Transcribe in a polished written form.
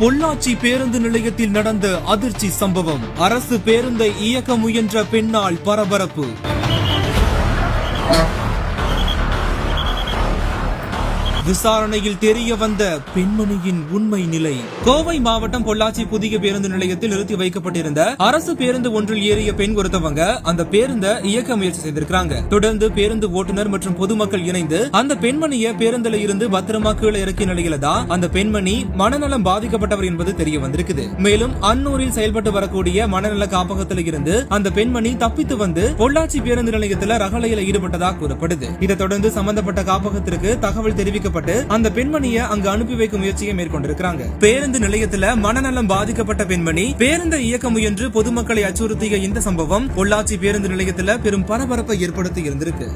பொள்ளாச்சி பேருந்து நிலையத்தில் நடந்த அதிர்ச்சி சம்பவம். அரசு பேருந்தை இயக்க முயன்ற பெண்ணால் பரபரப்பு. விசாரணையில் தெரிய வந்த பெண்மணியின் உண்மை நிலை. கோவை மாவட்டம் பொள்ளாச்சி புதிய பேருந்து நிலையத்தில் நிறுத்தி வைக்கப்பட்டிருந்த அரசு பேருந்து ஒன்றில் ஏறிய பெண் ஒருத்தவங்க அந்த பேருந்தை இயக்க முயற்சி செய்திருக்காங்க. தொடர்ந்து பேருந்து ஓட்டுநர் மற்றும் பொதுமக்கள் இணைந்து அந்த பெண்மணியை பேருந்துல இருந்து பத்திரமா கீழே இறக்கிய நிலையில தான் அந்த பெண்மணி மனநலம் பாதிக்கப்பட்டவர் என்பது தெரிய வந்திருக்குது. மேலும் அன்னூரில் செயல்பட்டு வரக்கூடிய மனநல காப்பகத்தில் இருந்து அந்த பெண்மணி தப்பித்து வந்து பொள்ளாச்சி பேருந்து நிலையத்தில் ரகளையில ஈடுபட்டதாக கூறப்படுது. இதை தொடர்ந்து சம்பந்தப்பட்ட காப்பகத்திற்கு தகவல் தெரிவிக்கப்பட்டு அந்த பெண்மணியை அங்கு அனுப்பி வைக்கும் முயற்சியை மேற்கொண்டிருக்கிறாங்க. பேருந்து நிலையத்தில் மனநலம் பாதிக்கப்பட்ட பெண்மணி பேருந்தை இயக்க முயன்று பொதுமக்களை அச்சுறுத்திய இந்த சம்பவம் பொள்ளாச்சி பேருந்து நிலையத்தில் பெரும் பரபரப்பை ஏற்படுத்தி இருந்திருக்கு.